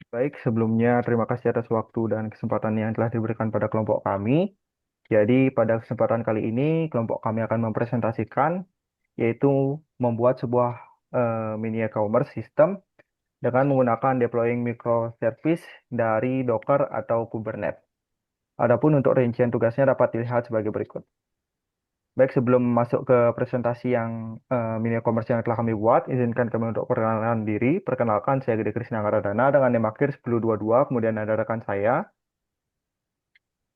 Baik, sebelumnya terima kasih atas waktu dan kesempatan yang telah diberikan pada kelompok kami. Jadi, pada kesempatan kali ini, kelompok kami akan mempresentasikan, yaitu membuat sebuah mini e-commerce system dengan menggunakan deploying microservice dari Docker atau Kubernetes. Adapun untuk rincian tugasnya dapat dilihat sebagai berikut. Baik, sebelum masuk ke presentasi yang mini e-commerce yang telah kami buat, izinkan kami untuk perkenalan diri. Perkenalkan, saya Gede Krisna Ngaradana dengan NIM akhir 1022, kemudian ada rekan saya.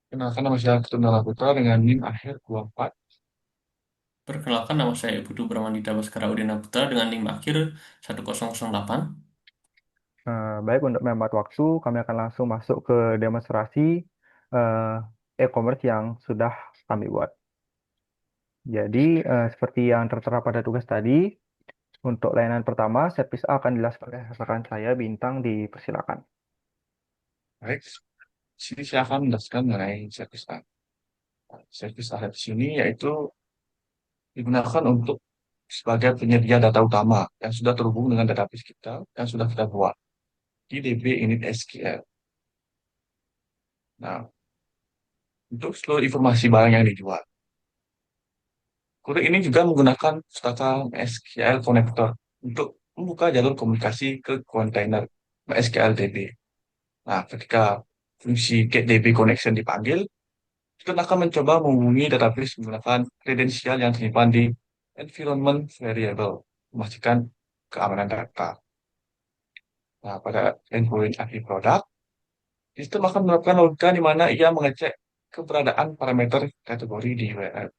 Kenalkan nama saya Ketut Putra dengan NIM akhir 24. Perkenalkan nama saya Putu Bramandita Baskara Udina Putra dengan NIM akhir 1008. Baik, untuk menghemat waktu, kami akan langsung masuk ke demonstrasi e-commerce yang sudah kami buat. Jadi, seperti yang tertera pada tugas tadi, untuk layanan pertama, servis A akan dijelaskan oleh rekan saya, Bintang, dipersilakan. Baik, di sini saya akan menjelaskan mengenai servis A. Servis A di sini yaitu digunakan untuk sebagai penyedia data utama yang sudah terhubung dengan database kita yang sudah kita buat di DB Init SQL. Nah, untuk seluruh informasi barang yang dijual. Kode ini juga menggunakan Stata SQL Connector untuk membuka jalur komunikasi ke kontainer MySQL DB. Nah, ketika fungsi getDB connection dipanggil, kita akan mencoba menghubungi database menggunakan kredensial yang tersimpan di environment variable, memastikan keamanan data. Nah, pada endpoint API product, sistem akan menerapkan logika di mana ia mengecek keberadaan parameter kategori di URL.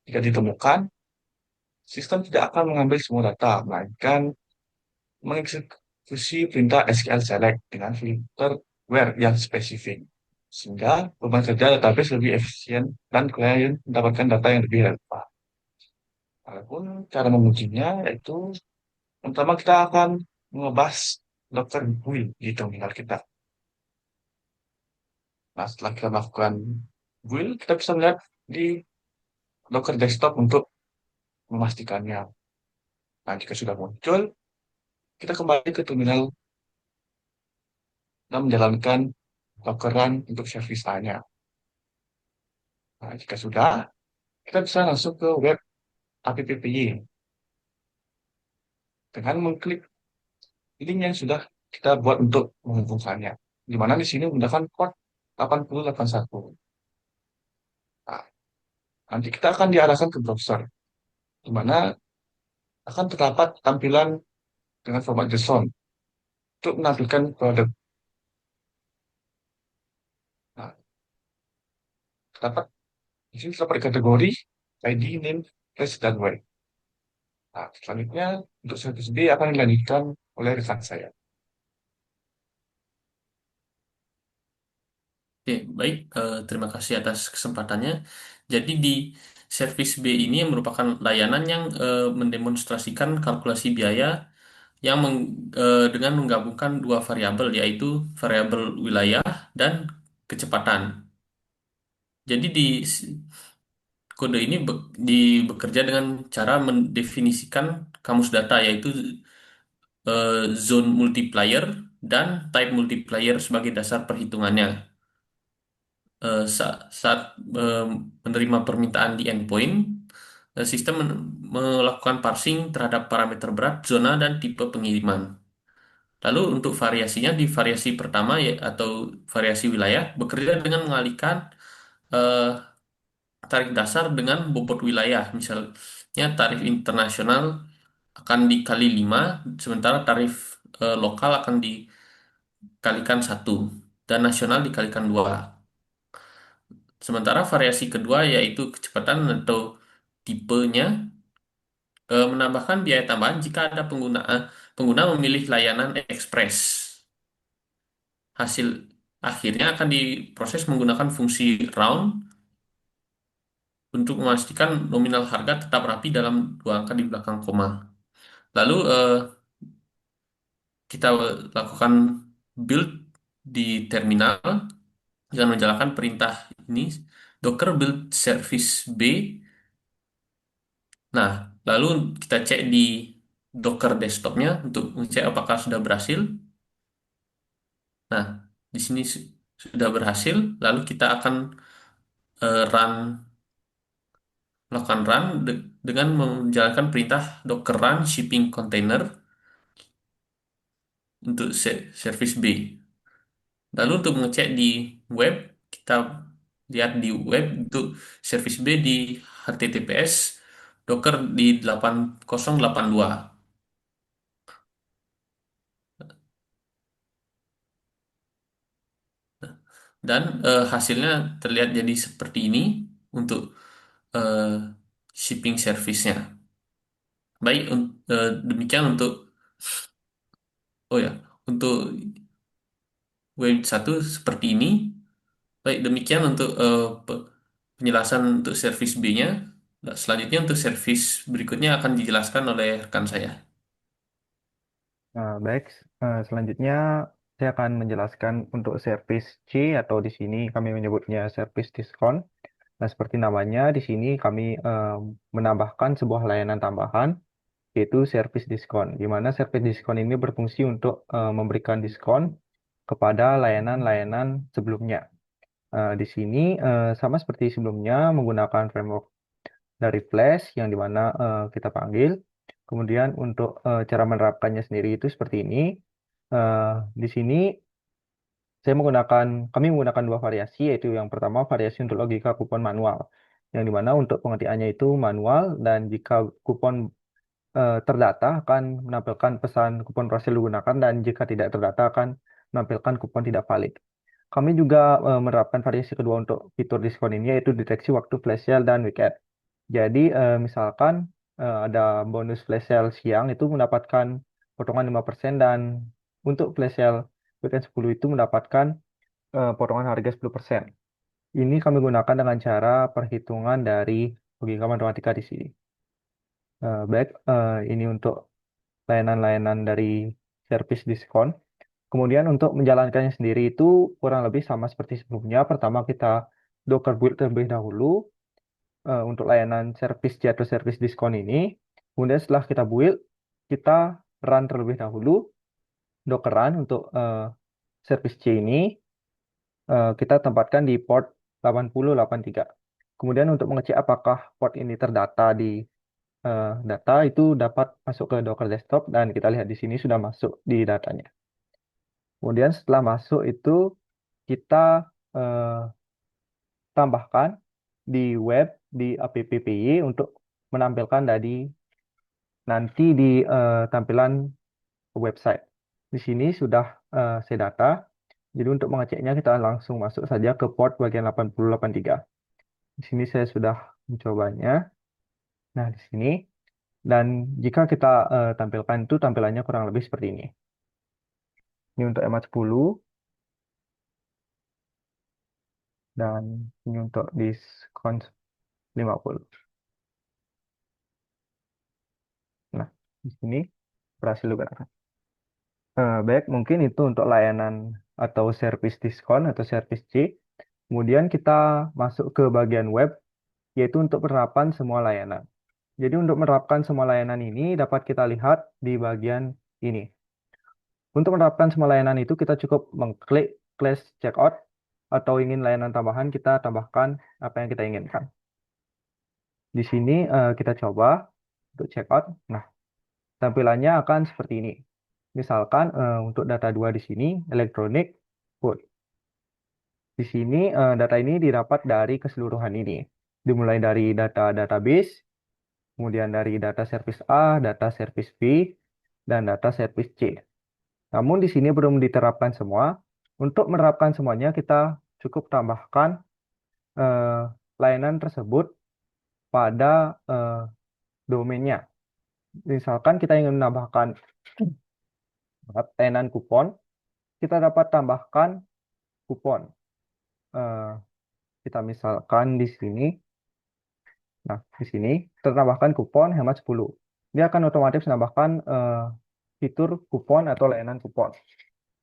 Jika ditemukan, sistem tidak akan mengambil semua data, melainkan mengeksekusi perintah SQL select dengan filter where yang spesifik. Sehingga beban kerja database lebih efisien dan klien mendapatkan data yang lebih relevan. Adapun cara mengujinya yaitu pertama kita akan mengebas Docker build di terminal kita. Nah, setelah kita melakukan build, kita bisa melihat di Docker desktop untuk memastikannya. Nah, jika sudah muncul, kita kembali ke terminal dan menjalankan Dockeran untuk service A-nya. Nah, jika sudah, kita bisa langsung ke web APPY dengan mengklik link yang sudah kita buat untuk menghubungkannya. Di mana di sini menggunakan port 8081. Nah, nanti kita akan diarahkan ke browser, di mana akan terdapat tampilan dengan format JSON untuk menampilkan produk. Nah, terdapat di sini terdapat kategori ID, name, place, dan where. Nah, selanjutnya untuk service B akan dilanjutkan oleh rekan saya. Oke, baik. Terima kasih atas kesempatannya. Jadi di service B ini yang merupakan layanan yang mendemonstrasikan kalkulasi biaya yang dengan menggabungkan dua variabel, yaitu variabel wilayah dan kecepatan. Jadi di kode ini bekerja dengan cara mendefinisikan kamus data, yaitu zone multiplier dan type multiplier sebagai dasar perhitungannya. Saat menerima permintaan di endpoint, sistem melakukan parsing terhadap parameter berat, zona, dan tipe pengiriman. Lalu untuk variasinya di variasi pertama ya, atau variasi wilayah bekerja dengan mengalihkan eh, tarif dasar dengan bobot wilayah. Misalnya tarif internasional akan dikali 5, sementara tarif lokal akan dikalikan 1 dan nasional dikalikan 2. Sementara variasi kedua yaitu kecepatan atau tipenya menambahkan biaya tambahan jika ada pengguna memilih layanan ekspres. Hasil akhirnya akan diproses menggunakan fungsi round untuk memastikan nominal harga tetap rapi dalam dua angka di belakang koma. Lalu kita lakukan build di terminal dengan menjalankan perintah ini docker build service B. Nah, lalu kita cek di Docker desktopnya untuk mengecek apakah sudah berhasil. Nah, di sini sudah berhasil, lalu kita akan melakukan run dengan menjalankan perintah docker run shipping container untuk service B. Lalu untuk mengecek di web, kita lihat di web untuk service B di HTTPS Docker di 8082. Dan hasilnya terlihat jadi seperti ini untuk eh, shipping service-nya. Baik, demikian oh ya, untuk web 1 seperti ini. Baik, demikian untuk penjelasan untuk service B-nya. Nah, selanjutnya untuk service berikutnya akan dijelaskan oleh rekan saya. Nah, baik, selanjutnya saya akan menjelaskan untuk service C atau di sini kami menyebutnya service diskon. Nah, seperti namanya, di sini kami menambahkan sebuah layanan tambahan, yaitu service diskon, di mana service diskon ini berfungsi untuk memberikan diskon kepada layanan-layanan sebelumnya. Di sini sama seperti sebelumnya menggunakan framework dari Flash yang dimana kita panggil. Kemudian untuk cara menerapkannya sendiri itu seperti ini. Eh, di sini kami menggunakan dua variasi, yaitu yang pertama variasi untuk logika kupon manual, yang dimana untuk pengertiannya itu manual dan jika kupon terdata akan menampilkan pesan kupon berhasil digunakan dan jika tidak terdata akan menampilkan kupon tidak valid. Kami juga menerapkan variasi kedua untuk fitur diskon ini yaitu deteksi waktu flash sale dan weekend. Jadi misalkan ada bonus flash sale siang itu mendapatkan potongan 5% dan untuk flash sale weekend 10 itu mendapatkan potongan harga 10%. Ini kami gunakan dengan cara perhitungan dari logika matematika di sini. Baik, ini untuk layanan-layanan dari service diskon. Kemudian untuk menjalankannya sendiri itu kurang lebih sama seperti sebelumnya. Pertama kita Docker build terlebih dahulu untuk layanan service C atau service diskon ini. Kemudian setelah kita build, kita run terlebih dahulu Docker run untuk service C ini. Kita tempatkan di port 8083. Kemudian untuk mengecek apakah port ini terdata di data itu dapat masuk ke Docker Desktop dan kita lihat di sini sudah masuk di datanya. Kemudian setelah masuk itu kita eh, tambahkan di web di appy untuk menampilkan dari nanti di tampilan website. Di sini sudah saya data. Jadi untuk mengeceknya kita langsung masuk saja ke port bagian 8083. Di sini saya sudah mencobanya. Nah, di sini dan jika kita tampilkan itu tampilannya kurang lebih seperti ini. Ini untuk MH10 dan ini untuk diskon 50. Nah, di sini berhasil juga. Baik, mungkin itu untuk layanan atau service diskon atau service C. Kemudian kita masuk ke bagian web, yaitu untuk penerapan semua layanan. Jadi untuk menerapkan semua layanan ini dapat kita lihat di bagian ini. Untuk menerapkan semua layanan itu kita cukup mengklik class checkout atau ingin layanan tambahan kita tambahkan apa yang kita inginkan. Di sini kita coba untuk checkout. Nah, tampilannya akan seperti ini. Misalkan untuk data 2 di sini elektronik food. Di sini data ini didapat dari keseluruhan ini. Dimulai dari data database, kemudian dari data service A, data service B, dan data service C. Namun di sini belum diterapkan semua. Untuk menerapkan semuanya kita cukup tambahkan eh, layanan tersebut pada domainnya. Misalkan kita ingin menambahkan layanan kupon, kita dapat tambahkan kupon. Eh, kita misalkan di sini, nah di sini tertambahkan kupon hemat 10. Dia akan otomatis menambahkan fitur kupon atau layanan kupon.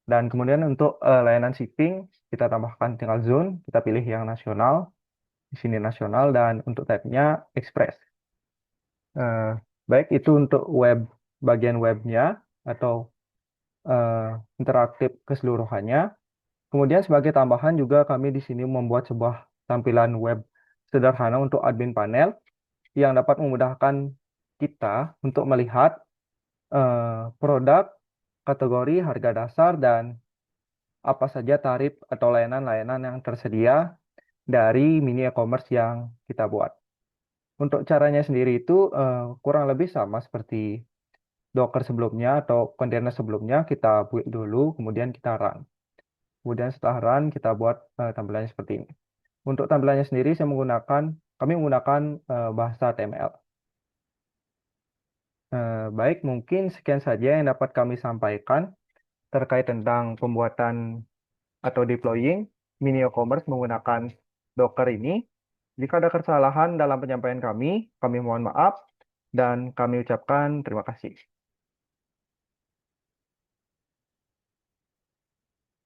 Dan kemudian untuk layanan shipping, kita tambahkan tinggal zone, kita pilih yang nasional, di sini nasional, dan untuk type-nya express. Eh, Baik, itu untuk bagian webnya atau interaktif keseluruhannya. Kemudian sebagai tambahan juga kami di sini membuat sebuah tampilan web sederhana untuk admin panel yang dapat memudahkan kita untuk melihat produk, kategori, harga dasar, dan apa saja tarif atau layanan-layanan yang tersedia dari mini e-commerce yang kita buat. Untuk caranya sendiri itu kurang lebih sama seperti Docker sebelumnya atau kontainer sebelumnya. Kita build dulu, kemudian kita run. Kemudian setelah run, kita buat tampilannya seperti ini. Untuk tampilannya sendiri, kami menggunakan bahasa HTML. Baik, mungkin sekian saja yang dapat kami sampaikan terkait tentang pembuatan atau deploying mini e-commerce menggunakan Docker ini. Jika ada kesalahan dalam penyampaian kami mohon maaf dan kami ucapkan terima kasih.